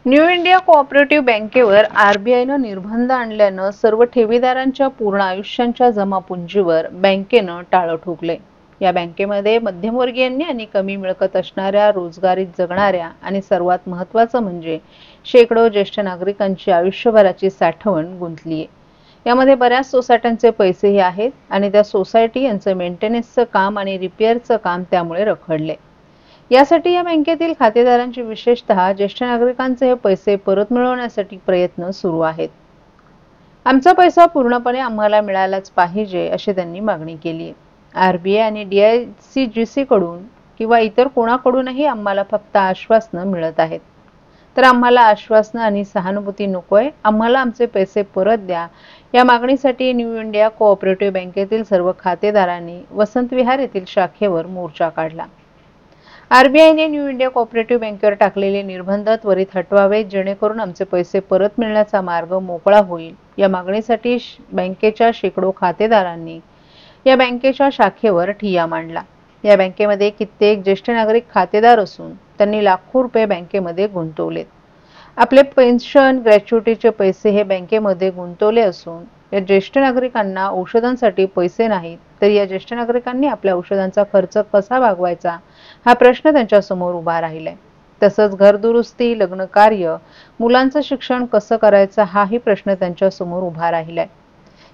New India cooperative बँकेवर आरबीआयनं निर्बंध आणल्यानं सर्व ठेवीदारांच्या पूर्ण आयुष्यांच्या जमापुंजीवर बँकेनं टाळं ठोकले। या बँकेमध्ये मध्यमवर्गीयांनी आणि कमी मिळकत असणाऱ्या, रोजगारीत जगणाऱ्या आणि सर्वात महत्त्वाचं म्हणजे शेकडो ज्येष्ठ नागरिकांची आयुष्यभराची साठवण गुंतली आहे। यामध्ये बऱ्याच सोसायट्यांचे पैसेही आहेत आणि त्या सोसायटी यांचं मेंटेनन्सचं काम आणि रिपेअरचं काम त्यामुळे रखडले। यासाठी या बँकेतील खातेदारांची विशेषतः ज्येष्ठ नागरिकांचे हे पैसे परत मिळवण्यासाठी प्रयत्न सुरू आहेत। आमचा पैसा पूर्णपणे आम्हाला मिळालाच पाहिजे अशी त्यांनी मागणी केली आहे। आरबीआय आणि डीआयसीजीसी कडून किंवा इतर कोणाकडूनही आम्हाला फक्त आश्वासनं मिळत आहेत, तर आम्हाला आश्वासनं आणि सहानुभूती नकोय। आम्हाला आमचे पैसे परत द्या। या मागणीसाठी न्यू इंडिया कोऑपरेटिव्ह बँकेतील सर्व खातेदारांनी वसंत विहार येथील शाखेवर मोर्चा काढला। आरबीआयने न्यू इंडिया कोऑपरेटिव्ह बँकेवर टाकलेले निर्बंध त्वरित हटवावेत, जेणेकरून आमचे पैसे परत मिळण्याचा मार्ग मोकळा होईल। या मागणीसाठी बँकेच्या शेकडो खातेदारांनी या बँकेच्या शाखेवर ठिय्या मांडला। या बँकेमध्ये कित्येक ज्येष्ठ नागरिक खातेदार असून त्यांनी लाखो रुपये बँकेमध्ये गुंतवलेत। आपले पेन्शन, ग्रॅच्युइटीचे पैसे हे बँकेमध्ये गुंतवले असून या ज्येष्ठ नागरिकांना औषधांसाठी पैसे नाहीत, तर या ज्येष्ठ नागरिकांनी आपल्या औषधांचा खर्च कसा भागवायचा हा प्रश्न त्यांच्या समोर उभा राहिलाय। तसंच घरदुरुस्ती, लग्न कार्य, मुलांचं शिक्षण कसं करायचं हाही प्रश्न त्यांच्या समोर उभा राहिलाय।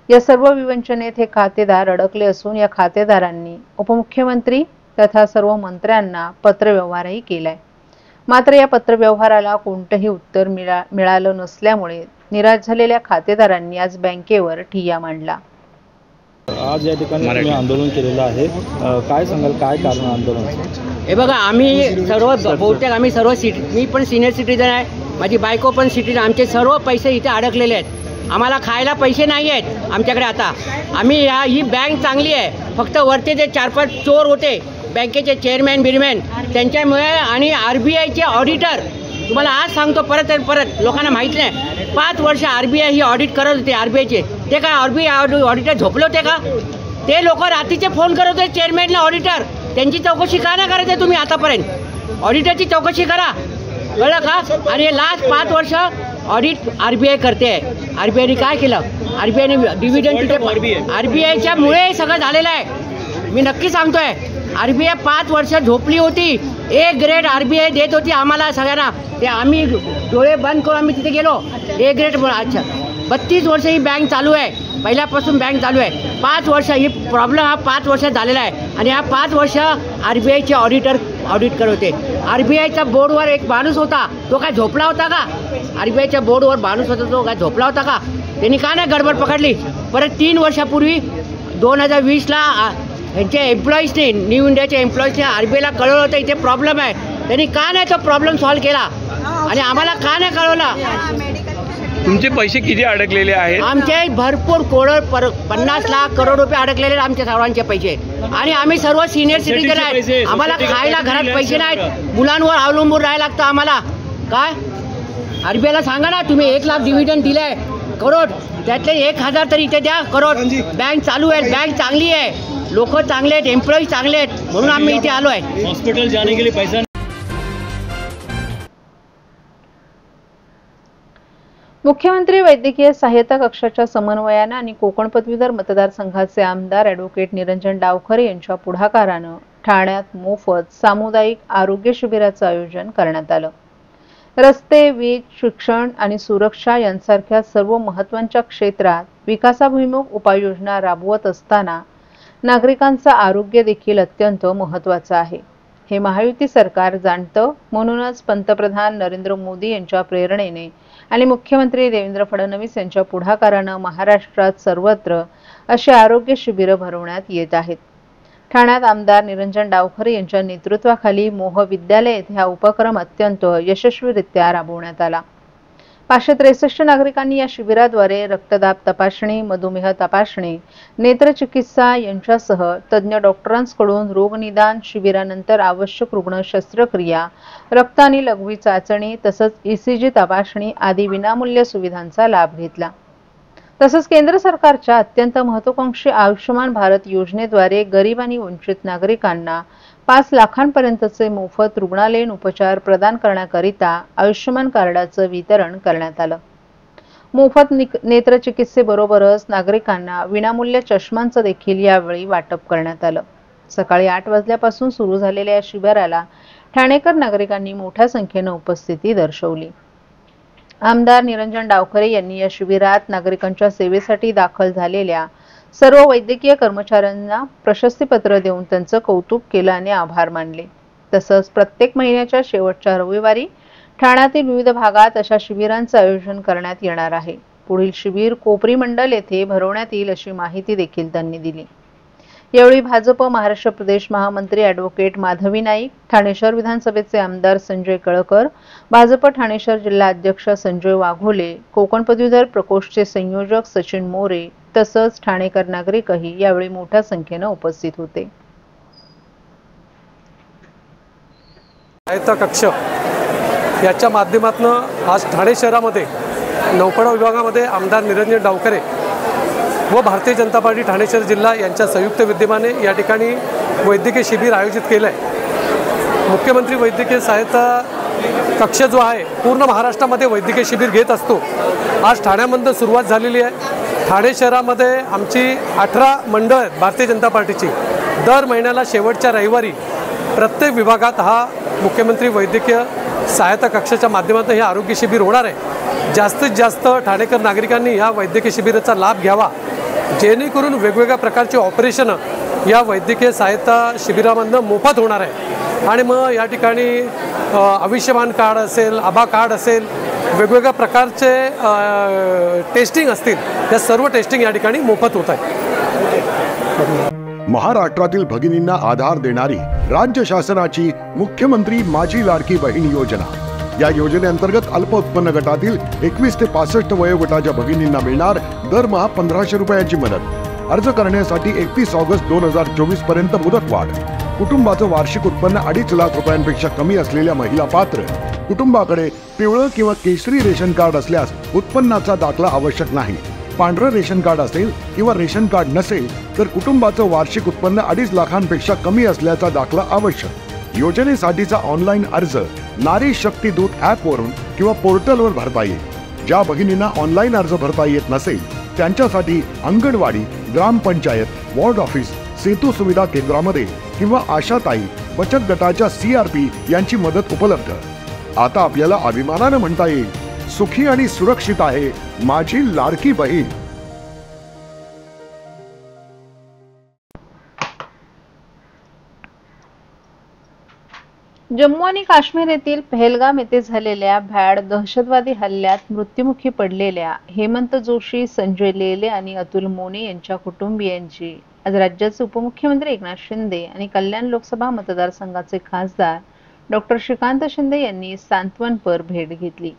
या सर्व विवंचनेत हे खातेदार अडकले असून या खातेदारांनी उपमुख्यमंत्री तथा सर्व मंत्र्यांना पत्रव्यवहारही केलाय। मात्र या पत्रव्यवहाराला कोणतंही उत्तर मिळालं नसल्यामुळे निराश झालेल्या खातेदारांनी आज बँकेवर ठिय्या मांडला। आज या ठिकाणी आंदोलन केलेलं आहे, काय सांगाल, काय कारण आंदोलनाचं? हे बघा, आम्ही सर्व बहुतेक आम्ही सर्व मी पण सिनियर सिटीजन आहे, माझी बायको पण सिटीजन, आमचे सर्व पैसे इथे अडकलेले आहेत। आम्हाला खायला पैसे नाही आहेत आमच्याकडे आता। आम्ही ही बँक चांगली आहे, फक्त वरती जे 4-5 चोर होते बँकेचे चेअरमॅन बिरमॅन त्यांच्यामुळे आणि आरबीआयचे ऑडिटर, तुम्हाला आज सांगतो परत लोकांना माहीत नाही, 5 वर्ष आरबीआय ही ऑडिट करत होते आरबीआयचे। ते काय आरबीआय ऑडिटर झोपले होते का? ते लोक रात्रीचे फोन करत होते चेअरमॅनला, ऑडिटर त्यांची चौकशी का नाही करायची तुम्ही आतापर्यंत? ऑडिटरची चौकशी करा, कळलं का? आणि लास्ट 5 वर्ष ऑडिट आरबीआय करते आहे। आरबीआयने काय केलं? आरबीआयने डिव्हिडंड तिथे आरबीआयच्या मुळे सगळं झालेलं आहे। मी नक्की सांगतोय, आरबीआय 5 वर्ष झोपली होती। A ग्रेड आरबीआय देत होती आम्हाला सगळ्यांना, ते आम्ही डोळे बंद करून आम्ही तिथे गेलो। A ग्रेड, अच्छा 32 वर्ष ही बँक चालू आहे, पहिल्यापासून बँक चालू आहे। 5 वर्ष ही प्रॉब्लेम हा 5 वर्ष झालेला आहे आणि हा 5 वर्ष आरबीआयचे ऑडिटर ऑडिट करत होते। आरबीआयच्या बोर्डवर एक माणूस होता, तो काय झोपला होता का? आरबीआयच्या बोर्डवर माणूस होता, तो काय झोपला होता का? त्यांनी का नाही गडबड पकडली? परत 3 वर्षापूर्वी 2020ला यांच्या एम्प्लॉईजने, न्यू इंडियाच्या एम्प्लॉईजने आरबीआयला कळवलं होतं इथे प्रॉब्लेम आहे। त्यांनी का नाही तो प्रॉब्लेम सॉल्व्ह केला आणि आम्हाला का नाही कळवलं? तुमचे पैसे किती अडकलेले आहेत? आमचे भरपूर 50 लाख करोड रुपये अडकलेले आमच्या सर्वांचे पैसे। आणि आम्ही सर्व सिनियर सिटीजन आहेत, आम्हाला खायला घरात पैसे नाहीत, मुलांवर अवलंबून राहायला लागतं आम्हाला। काय आरबीआयला सांगा ना, तुम्ही 1 लाख डिव्हिडंड दिलंय करोड, त्यातले 1000 तरी इथे द्या करोड। बँक चालू आहे, बँक चांगली आहे, लोक चांगले आहेत, एम्प्लॉई चांगले आहेत, म्हणून आम्ही इथे आलो आहे। हॉस्पिटल जाने के लिए पैसा। मुख्यमंत्री वैद्यकीय सहायता कक्षाच्या समन्वयानं आणि कोकण पदवीधर मतदारसंघाचे आमदार ॲडव्होकेट निरंजन डावखरे यांच्या पुढाकारानं ठाण्यात मोफत सामुदायिक आरोग्य शिबिराचं आयोजन करण्यात आलं। रस्ते, वीज, शिक्षण आणि सुरक्षा यांसारख्या सर्व महत्त्वाच्या क्षेत्रात विकासाभिमुख उपाययोजना राबवत असताना नागरिकांचं आरोग्य देखील अत्यंत महत्त्वाचं आहे, हे महायुती सरकार जाणतं। म्हणूनच पंतप्रधान नरेंद्र मोदी यांच्या प्रेरणेने आणि मुख्यमंत्री देवेंद्र फडणवीस यांच्या पुढाकारानं महाराष्ट्रात सर्वत्र अशी आरोग्य शिबिरं भरवण्यात येत आहेत। ठाण्यात आमदार निरंजन डावखरे यांच्या नेतृत्वाखाली मोह विद्यालय येथे हा उपक्रम अत्यंत यशस्वीरित्या राबवण्यात आला। 563 नागरिकांनी या शिबिराद्वारे रक्तदाब तपासणी, मधुमेह तपासणी, नेत्रचिकित्सा यांच्यासह तज्ज्ञ डॉक्टरांकडून रोगनिदान, शिबिरानंतर आवश्यक रुग्ण शस्त्रक्रिया, रक्त आणि लघवी चाचणी तसंच ECG तपासणी आदी विनामूल्य सुविधांचा लाभ घेतला। तसंच केंद्र सरकारच्या अत्यंत महत्त्वाकांक्षी आयुष्यमान भारत योजनेद्वारे गरीब आणि वंचित नागरिकांना 5 लाखांपर्यंतचे मोफत रुग्णालयीन उपचार प्रदान करण्याकरिता आयुष्यमान कार्डाचं वितरण करण्यात आलं। मोफत नेत्रचिकित्सेबरोबरच नागरिकांना विनामूल्य चष्मांचं देखील यावेळी वाटप करण्यात आलं। सकाळी 8 वाजल्यापासून सुरू झालेल्या या शिबिराला ठाणेकर नागरिकांनी मोठ्या संख्येने उपस्थिती दर्शवली। आमदार निरंजन डावखरे यांनी या शिबिरात नागरिकांच्या सेवेसाठी दाखल झालेल्या सर्व वैद्यकीय कर्मचाऱ्यांना प्रशस्तीपत्र देऊन त्यांचं कौतुक केलं आणि आभार मानले। तसंच प्रत्येक महिन्याच्या शेवटच्या रविवारी ठाण्यातील विविध भागात अशा शिबिरांचं आयोजन करण्यात येणार आहे। पुढील शिबिर कोपरी मंडल येथे भरवण्यात येईल अशी माहिती देखील त्यांनी दिली। यावेळी भाजप महाराष्ट्र प्रदेश महामंत्री ॲडव्होकेट माधवी नाईक, ठाणे शहर विधानसभेचे आमदार संजय कळकर, भाजप ठाणे शहर जिल्हा अध्यक्ष संजय वाघोले, कोकण पदवीधर प्रकोष्ठचे संयोजक सचिन मोरे तसंच ठाणेकर नागरिकही यावेळी मोठ्या संख्येने उपस्थित होते। सहायता कक्ष याच्या माध्यमातून आज ठाणे शहरामध्ये नौपाडा विभागामध्ये आमदार निरंजन डावखरे व भारतीय जनता पार्टी ठाणे शहर जिल्हा यांच्या संयुक्त विद्यमाने या ठिकाणी वैद्यकीय शिबिर आयोजित केलं आहे। मुख्यमंत्री वैद्यकीय सहायता कक्ष जो आहे पूर्ण महाराष्ट्रामध्ये वैद्यकीय शिबिर घेत असतो। आज ठाण्यामध्ये सुरुवात झालेली आहे। ठाणे शहरामध्ये आमची 18 मंडळ आहेत भारतीय जनता पार्टीची। दर महिन्याला शेवटच्या रविवारी प्रत्येक विभागात हा मुख्यमंत्री वैद्यकीय सहायता कक्षाच्या माध्यमातून हे आरोग्य शिबिर होणार आहे। जास्तीत जास्त ठाणेकर नागरिकांनी या वैद्यकीय शिबिराचा लाभ घ्यावा, जेणेकरून वेगवेगळ्या प्रकारचे ऑपरेशन या वैद्यकीय सहायता शिबिरामधून मोफत होणार आहे। आणि मग या ठिकाणी आयुष्यमान कार्ड असेल, आभा कार्ड असेल, वेगवेगळ्या प्रकारचे टेस्टिंग असतील, या सर्व टेस्टिंग या ठिकाणी मोफत होत आहे। महाराष्ट्रातील भगिनींना आधार देणारी राज्य शासनाची मुख्यमंत्री माझी लाडकी बहीण योजना। या योजनेअंतर्गत अल्प उत्पन्न गटातील 21 ते 65 वयोगटाच्या भगिनींना मिळणार दरमहा 1500 रुपयांची मदत। अर्ज करण्यासाठी 31 ऑगस्ट 2024 पर्यंत मुदतवाढ। कुटुंबाचं वार्षिक उत्पन्न 2.5 लाख रुपयांपेक्षा कमी असलेल्या महिला पात्र। कुटुंबाकडे पिवळं किंवा केशरी रेशन कार्ड असल्यास उत्पन्नाचा दाखला आवश्यक नाही। पांढरं रेशन कार्ड असेल किंवा रेशन कार्ड नसेल तर कुटुंबाचं वार्षिक उत्पन्न 2.5 लाखांपेक्षा कमी असल्याचा दाखला आवश्यक। योजनेसाठीचा ऑनलाईन अर्ज नारी शक्ती दूत ॲपवरून किंवा पोर्टलवर भरता येईल। ज्या भगिनींना ऑनलाईन अर्ज भरता येत नसेल त्यांच्यासाठी अंगणवाडी, ग्रामपंचायत, वॉर्ड ऑफिस, सेतू सुविधा केंद्रामध्ये किंवा आशाताई बचत गटाच्या CRP यांची मदत उपलब्ध। आता आपल्याला अभिमानाने म्हणता येईल, सुखी आणि सुरक्षित आहे माझी लाडकी बहीण। जम्मू आणि काश्मीर येथील पहलगाम येथे झालेल्या भ्याड दहशतवादी हल्ल्यात मृत्युमुखी पडलेल्या हेमंत जोशी, संजय लेले आणि अतुल मोने यांच्या कुटुंबियांची आज राज्याचे उपमुख्यमंत्री एकनाथ शिंदे आणि कल्याण लोकसभा मतदारसंघाचे खासदार डॉक्टर श्रीकांत शिंदे यांनी सांत्वनपर भेट घेतली।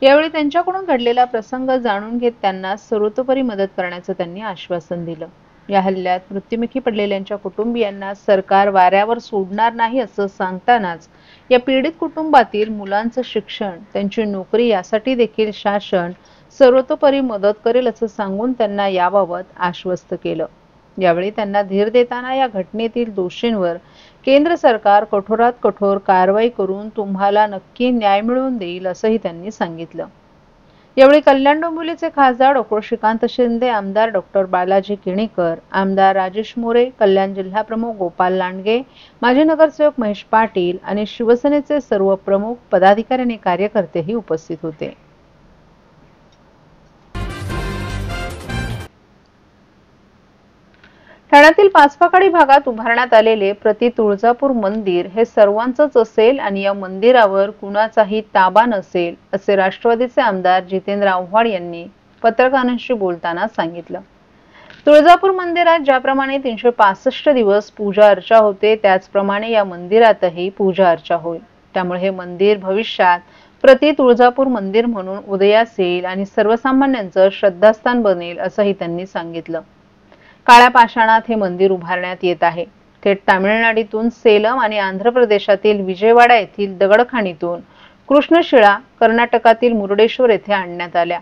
यावेळी त्यांच्याकडून घडलेला प्रसंग जाणून घेत त्यांना सर्वतोपरी मदत करण्याचं त्यांनी आश्वासन दिलं। या हल्ल्यात मृत्युमुखी पडलेल्यांच्या कुटुंबियांना सरकार वाऱ्यावर सोडणार नाही असं सांगतानाच या पीडित कुटुंबातील मुलांचं शिक्षण, त्यांची नोकरी यासाठी देखील शासन सर्वतोपरी मदत करेल असं सांगून त्यांना याबाबत आश्वस्त केलं। यावेळी त्यांना धीर देताना या घटनेतील दोषींवर केंद्र सरकार कठोरात कठोर कारवाई करून तुम्हाला नक्की न्याय मिळवून देईल असंही त्यांनी सांगितलं। यावेळी कल्याण डोंबिवलीचे खासदार डॉक्टर श्रीकांत शिंदे, आमदार डॉक्टर बालाजी किणीकर, आमदार राजेश मोरे, कल्याण जिल्हा प्रमुख गोपाल लांडगे, माजी नगरसेवक महेश पाटील आणि शिवसेनेचे सर्व प्रमुख पदाधिकारी आणि कार्यकर्तेही उपस्थित होते। ठाण्यातील पाचपाकाडी भागात उभारण्यात आलेले प्रति तुळजापूर मंदिर हे सर्वांचंच असेल आणि या मंदिरावर कुणाचाही ताबा नसेल असे राष्ट्रवादीचे आमदार जितेंद्र आव्हाड यांनी पत्रकारांशी बोलताना सांगितलं। तुळजापूर मंदिरात ज्याप्रमाणे 365 दिवस पूजा अर्चा होते त्याचप्रमाणे या मंदिरातही पूजा अर्चा होईल। त्यामुळे हे मंदिर भविष्यात प्रति तुळजापूर मंदिर म्हणून उदयास येईल आणि सर्वसामान्यांचं श्रद्धास्थान बनेल असंही त्यांनी सांगितलं। काळ्या पाषाणात हे मंदिर उभारण्यात येत आहे। थेट तामिळनाडूतून सेलम आणि आंध्र प्रदेशातील विजयवाडा येथील दगडखाणीतून कृष्णशिळा कर्नाटकातील मुरुडेश्वर येथे आणण्यात आल्या।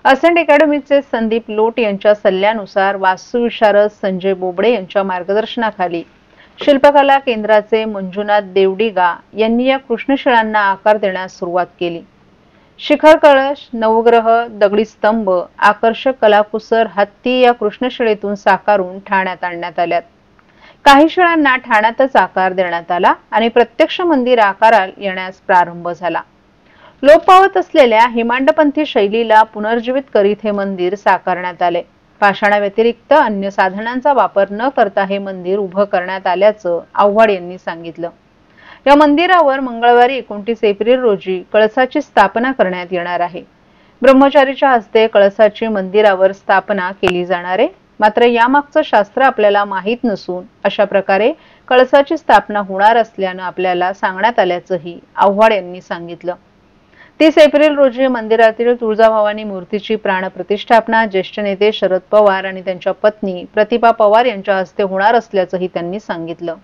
असेंट अकॅडमीचे संदीप लोट यांच्या सल्ल्यानुसार वास्तुविशारद संजय बोबडे यांच्या मार्गदर्शनाखाली शिल्पकला केंद्राचे मंजुनाथ देवडिगा यांनी या कृष्णशिळांना आकार देण्यास सुरुवात केली. शिखर कळश, नवग्रह, दगडी स्तंभ, आकर्षक कलाकुसर हत्ती या कृष्णशिळेतून साकारून ठाण्यात आणण्यात आल्यात. काही शिळांना ठाण्यातच आकार देण्यात आला आणि प्रत्यक्ष मंदिर आकाराला येण्यास प्रारंभ झाला. लोप पावत असलेल्या हिमांडपंथी शैलीला पुनर्जीवित करीत हे मंदिर साकारण्यात आले. पाषाणाव्यतिरिक्त अन्य साधनांचा वापर न करता हे मंदिर उभं करण्यात आल्याचं आव्हाड यांनी सांगितलं. या मंदिरावर मंगळवारी 29 एप्रिल रोजी कळसाची स्थापना करण्यात येणार आहे. ब्रह्मचारीच्या हस्ते कळसाची मंदिरावर स्थापना केली जाणार आहे. मात्र यामागचं शास्त्र आपल्याला माहीत नसून अशा प्रकारे कळसाची स्थापना होणार असल्यानं आपल्याला सांगण्यात आल्याचंही आव्हाड यांनी सांगितलं. 30 एप्रिल रोजी मंदिरातील तुळजाभवानी मूर्तीची प्राणप्रतिष्ठापना ज्येष्ठ नेते शरद पवार आणि त्यांच्या पत्नी प्रतिभा पवार यांच्या हस्ते होणार असल्याचंही त्यांनी सांगितलं.